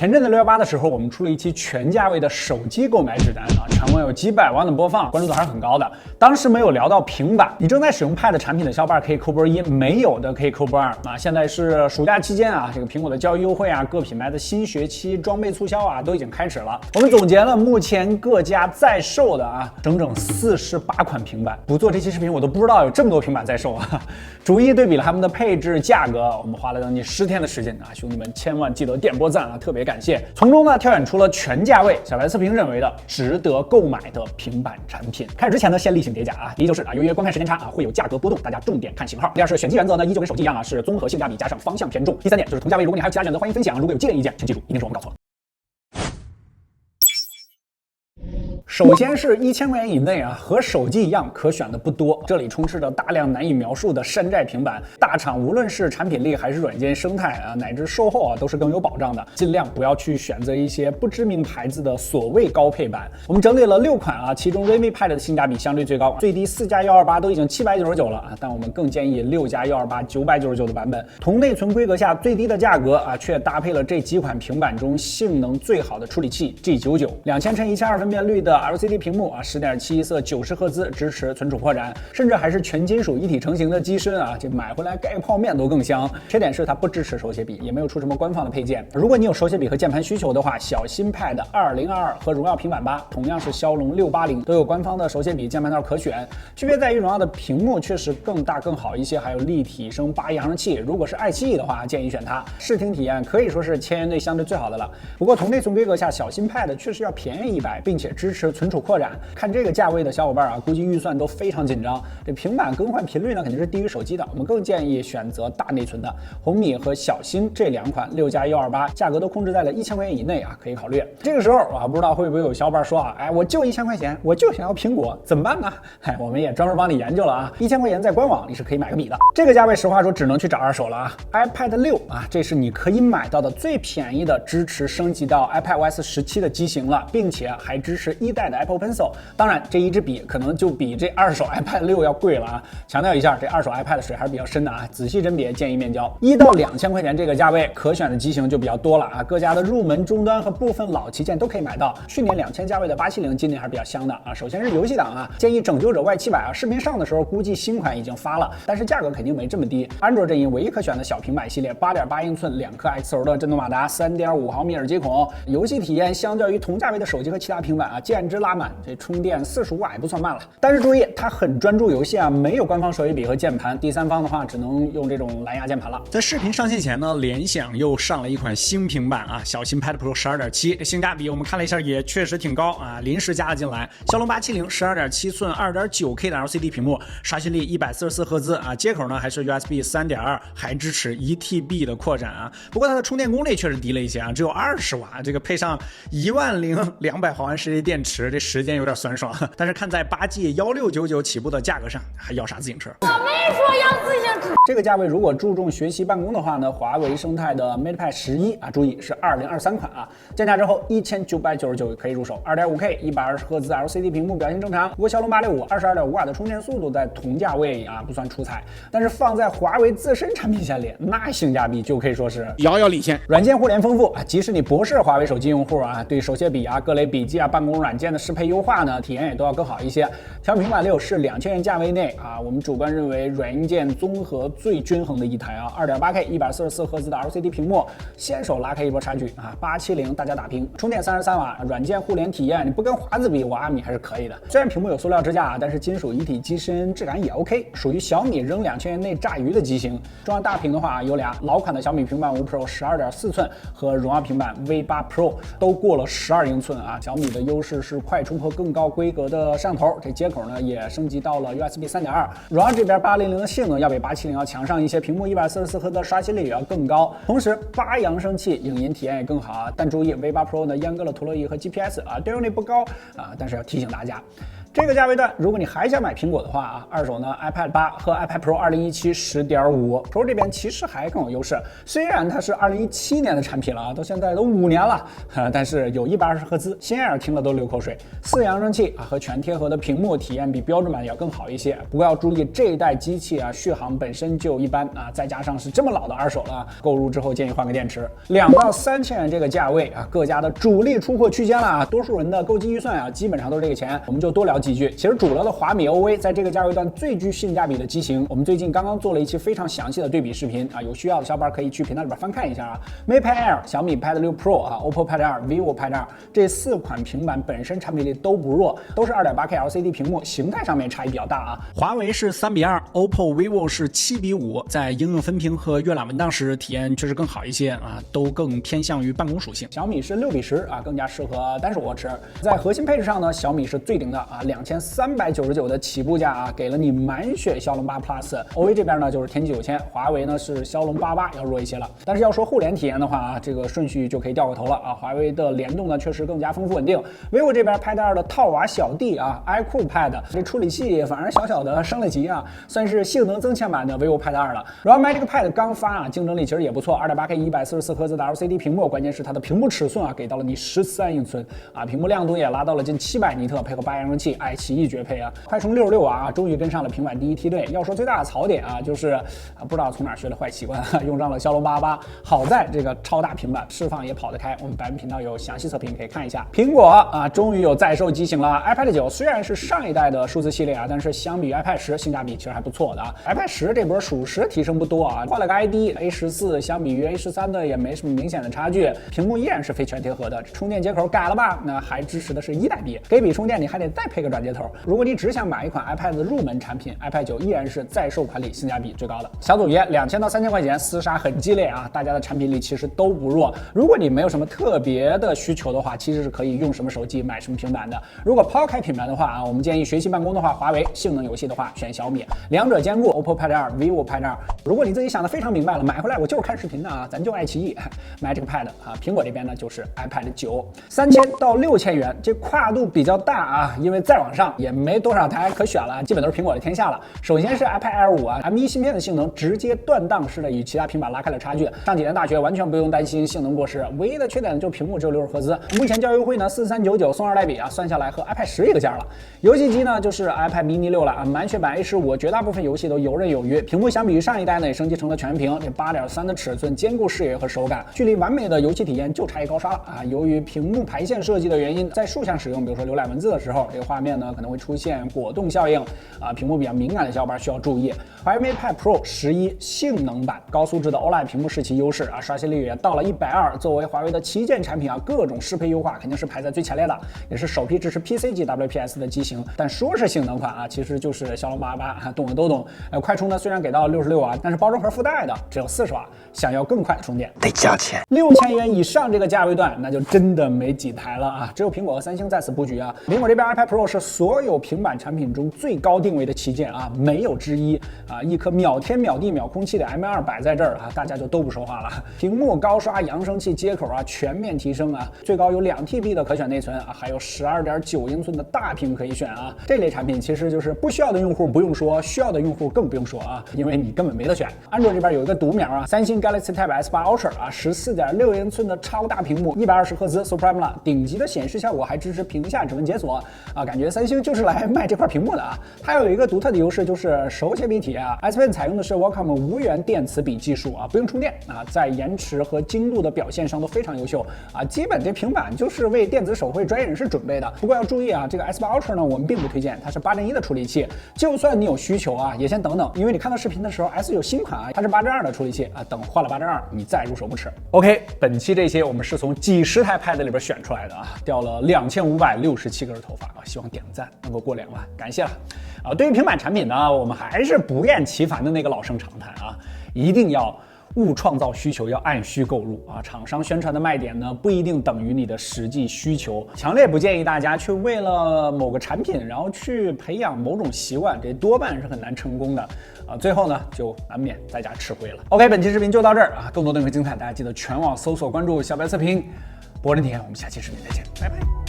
前阵子618的时候，我们出了一期全价位的手机购买指南啊，全文有几百万的播放，关注度还是很高的。当时没有聊到平板，你正在使用 Pad 产品的小伙伴可以扣波1，没有的可以扣波2啊。现在是暑假期间啊，这个苹果的交易优惠啊，各品牌的新学期装备促销啊，都已经开始了。我们总结了目前各家在售的啊，整整48款平板。不做这期视频，我都不知道有这么多平板在售啊。逐一对比了他们的配置、价格，我们花了将近10天的时间啊，兄弟们千万记得点波赞啊，特别感谢。从中呢挑选出了全价位小白测评认为的值得购买的平板产品。开始之前呢，先例行叠甲啊，第一就是由于观看时间差啊，会有价格波动，大家重点看型号。第二是选机原则呢，依旧跟手机一样啊，是综合性价比加上方向偏重。第三点就是同价位，如果你还有其他选择，欢迎分享。如果有激烈意见，请记住，一定是我们搞错了。首先是1000块钱以内啊，和手机一样可选的不多，这里充斥着大量难以描述的山寨平板。大厂无论是产品力还是软件生态啊，乃至售后啊，都是更有保障的。尽量不要去选择一些不知名牌子的所谓高配版。我们整理了6款啊，其中 realme Pad 的性价比相对最高，最低4加128都已经799了啊，但我们更建议6加128 999的版本。同内存规格下最低的价格啊，却搭配了这几款平板中性能最好的处理器 G99，2000×1002分辨率的LCD 屏幕啊，10.7色90赫兹，支持存储扩展，甚至还是全金属一体成型的机身啊，这买回来盖个泡面都更香。缺点是它不支持手写笔，也没有出什么官方的配件。如果你有手写笔和键盘需求的话，小新 Pad 2022和荣耀平板8同样是骁龙680，都有官方的手写笔键盘套可选。区别在于荣耀的屏幕确实更大更好一些，还有立体声8亿扬声器。如果是爱奇艺的话，建议选它。视听体验可以说是1000元内相对最好的了。不过同内存规格下，小新 Pad 确实要便宜100，并且支持存储扩展。看这个价位的小伙伴啊，估计预算都非常紧张。这平板更换频率呢，肯定是低于手机的。我们更建议选择大内存的红米和小新这2款6加128，价格都控制在了1000块钱以内啊，可以考虑。这个时候啊，不知道会不会有小伙伴说啊，哎，我就1000块钱，我就想要苹果，怎么办呢？我们也专门帮你研究了啊，1000块钱在官网你是可以买个笔的。这个价位实话说只能去找二手了啊。iPad 6啊，这是你可以买到的最便宜的支持升级到 iPadOS 17的机型了，并且还支持1代的 Apple Pencil。当然，这一支笔可能就比这二手 iPad 6要贵了啊！强调一下，这二手 iPad 的水还是比较深的啊，仔细甄别建议面交。1到2000块钱这个价位，可选的机型就比较多了啊，各家的入门、终端和部分老旗舰都可以买到。去年2000价位的870，今年还是比较香的啊。首先是游戏党啊，建议拯救者 Y700啊，视频上的时候估计新款已经发了，但是价格肯定没这么低。安卓阵营唯一可选的小平板系列，8.8英寸2颗 XO 的震动马达，3.5毫米耳机孔，游戏体验相较于同价位的手机和其他平板啊，简直拉满。这充电45瓦也不算慢了，但是注意，它很专注游戏啊，没有官方手写笔和键盘，第三方的话只能用这种蓝牙键盘了。在视频上线前呢，联想又上了一款新平板啊，小新 Pad Pro 12.7，这性价比我们看了一下也确实挺高啊，临时加了进来。骁龙870 12.7寸 2.9K 的 LCD 屏幕，刷新率144赫兹啊，接口呢还是 USB 3.2，还支持1TB 的扩展啊。不过它的充电功率确实低了一些啊，只有20瓦，这个配上10200毫安时的电池，这时间有点酸爽。但是看在8G 1699起步的价格上，还要啥自行车？我没说要自行车。这个价位如果注重学习办公的话呢，华为生态的 MatePad 11啊，注意是2023款啊，降价之后1999可以入手。2.5K 120赫兹 LCD 屏幕表现正常，不过骁龙865 22.5瓦的充电速度在同价位啊不算出彩，但是放在华为自身产品线里，那性价比就可以说是遥遥领先。软件互联丰富啊，即使你不是华为手机用户啊，对手写笔啊、各类笔记啊、办公软件的适配优化呢，体验也都要更好一些。小米平板6是2000元价位内啊，我们主观认为软硬件综合最均衡的一台啊。2.8K 144赫兹的 LCD 屏幕，先手拉开一波差距啊。870大家打平，充电33瓦，软件互联体验你不跟华子比，我阿米还是可以的。虽然屏幕有塑料支架，但是金属一体机身质感也 OK， 属于小米扔2000元内炸鱼的机型。中央大屏的话有俩，老款的小米平板5 Pro 12.4寸和荣耀平板 V8 Pro 都过了12英寸啊。小米的优势是快充和更高规格的摄像头，这接口呢也升级到了 USB 3.2。荣耀这边800的性能要比870要强上一些，屏幕144赫兹的刷新率也要更高，同时8扬声器影音体验也更好啊。但注意 V8 Pro 呢阉割了陀螺仪和 GPS 啊，电容率不高啊，但是要提醒大家。这个价位段，如果你还想买苹果的话啊，二手呢 iPad 8和 iPad Pro 2017 10.5 Pro 这边其实还更有优势。虽然它是2017年的产品了啊，到现在都5年了，但是有120赫兹，新爱尔听了都流口水。4扬声器啊和全贴合的屏幕体验比标准版要更好一些。不过要注意，这一代机器啊续航本身就一般啊，再加上是这么老的二手了，购入之后建议换个电池。2到3千元这个价位啊，各家的主力出货区间了啊，多数人的购机预算啊基本上都是这个钱，我们就多聊几句。其实主流的华米 OV 在这个价位段最具性价比的机型，我们最近刚刚做了一期非常详细的对比视频啊，有需要的小伙伴可以去频道里边翻看一下啊。MatePad Air、小米 Pad 6 Pro 啊、OPPO Pad 2、vivo Pad 2这4款平板本身产品力都不弱，都是 2.8K LCD 屏幕，形态上面差异比较大啊。华为是3:2，OPPO、vivo 是7:5，在应用分屏和阅览文档时体验确实更好一些啊，都更偏向于办公属性。小米是6:10啊，更加适合单手握持。在核心配置上呢，小米是最顶的啊，2399的起步价啊，给了你满血骁龙8 Plus。OV 这边呢就是天玑9000，华为呢是骁龙88要弱一些了。但是要说互联体验的话啊，这个顺序就可以掉个头了啊。华为的联动呢确实更加丰富稳定。vivo 这边 Pad 2的套娃小弟啊 ，iQOO Pad 这处理器反而小小的升了级啊，算是性能增强版的 vivo Pad 2了。然后 Magic Pad 刚发啊，竞争力其实也不错，2.8K 144赫兹的 LCD 屏幕，关键是它的屏幕尺寸啊给到了你13英寸啊，屏幕亮度也拉到了近700尼特，配合8扬声器，爱奇艺绝配啊。快充66瓦啊，终于跟上了平板第一梯队。要说最大的槽点啊，就是不知道从哪学的坏习惯，用上了骁龙88。好在这个超大平板释放也跑得开，我们白云频道有详细测评可以看一下。苹果啊，终于有在售机型了。iPad 9虽然是上一代的数字系列啊，但是相比于 iPad 10性价比其实还不错的啊。iPad 10这波属实提升不多啊，换了个 ID，A14 相比于 A13的也没什么明显的差距，屏幕依然是非全贴合的，充电接口改了吧？那还支持的是1代笔，给笔充电你还得再配个转接头。如果你只想买一款 iPad 的入门产品 ，iPad 9依然是在售款里性价比最高的。小组爷2000到3000块钱厮杀很激烈啊，大家的产品力其实都不弱。如果你没有什么特别的需求的话，其实是可以用什么手机买什么平板的。如果抛开品牌的话啊，我们建议学习办公的话，华为；性能游戏的话，选小米。两者兼顾 ，OPPO Pad 2、vivo Pad 2。如果你自己想的非常明白了，买回来我就是看视频的啊，咱就爱奇艺。Magic Pad 啊，苹果这边呢就是 iPad 9，3000到6000元，这跨度比较大啊，因为再往上也没多少台可选了，基本都是苹果的天下了。首先是 iPad Air 5啊 ，M1 芯片的性能直接断档式的与其他平板拉开了差距。上几年大学完全不用担心性能过时，唯一的缺点就是屏幕只有60赫兹。目前交易优惠呢4399送2代笔啊，算下来和 iPad 10一个价了。游戏机呢就是 iPad mini 6了啊，满血版 A15，绝大部分游戏都游刃有余。屏幕相比于上一代呢也升级成了全屏，这8.3的尺寸兼顾视野和手感，距离完美的游戏体验就差一高刷了啊。由于屏幕排线设计的原因，在竖向使用，比如说浏览文字的时候，这个画面呢可能会出现果冻效应啊，屏幕比较敏感的小伙伴需要注意。华为 MatePad Pro 11性能版高素质的 OLED 屏幕是其优势啊，刷新率也到了120。作为华为的旗舰产品啊，各种适配优化肯定是排在最前列的，也是首批支持 PC 级 WPS 的机型。但说是性能款啊，其实就是骁龙88，懂的都懂。快充呢虽然给到66瓦，但是包装盒附带的只有40瓦，想要更快的充电得加钱。6000元以上这个价位段，那就真的没几台了啊，只有苹果和三星在此布局啊。苹果这边 iPad Pro 是所有平板产品中最高定位的旗舰啊，没有之一啊，一颗秒天秒地秒空气的 M2 摆在这儿啊，大家就都不说话了。屏幕高刷扬声器接口啊全面提升啊，最高有2TB 的可选内存啊，还有12.9英寸的大屏可以选啊。这类产品其实就是不需要的用户不用说，需要的用户更不用说啊，因为你根本没得选。安卓这边有一个独苗啊，三星 Galaxy Tab S8 Ultra 啊，14.6英寸的超大屏幕，120赫兹 Supreme 顶级的显示效果，还支持屏下指纹解锁啊，感觉三星就是来卖这块屏幕的啊。它有一个独特的优势就是手写笔体验啊 ，S Pen 采用的是 Wacom 无源电磁笔技术啊，不用充电啊，在延迟和精度的表现上都非常优秀啊，基本这平板就是为电子手绘专业人士准备的。不过要注意啊，这个 S8 Ultra 呢，我们并不推荐，它是8.1的处理器，就算你有需求啊，也先等等，因为你看到视频的时候 S 有新款啊，它是8.2的处理器啊，等换了8.2你再入手不迟。OK， 本期这些我们是从几十台 Pad 里边选出来的啊，掉了2567根头发啊，希望点个赞能够过2万，感谢了啊。对于平板产品呢，我们还是不厌其烦的那个老生常谈啊，一定要勿创造需求，要按需购入啊！厂商宣传的卖点呢，不一定等于你的实际需求。强烈不建议大家去为了某个产品，然后去培养某种习惯，这多半是很难成功的啊！最后呢，就难免在家吃亏了。OK， 本期视频就到这儿啊！更多内容精彩，大家记得全网搜索关注小白测评，博人体验，我们下期视频再见，拜拜。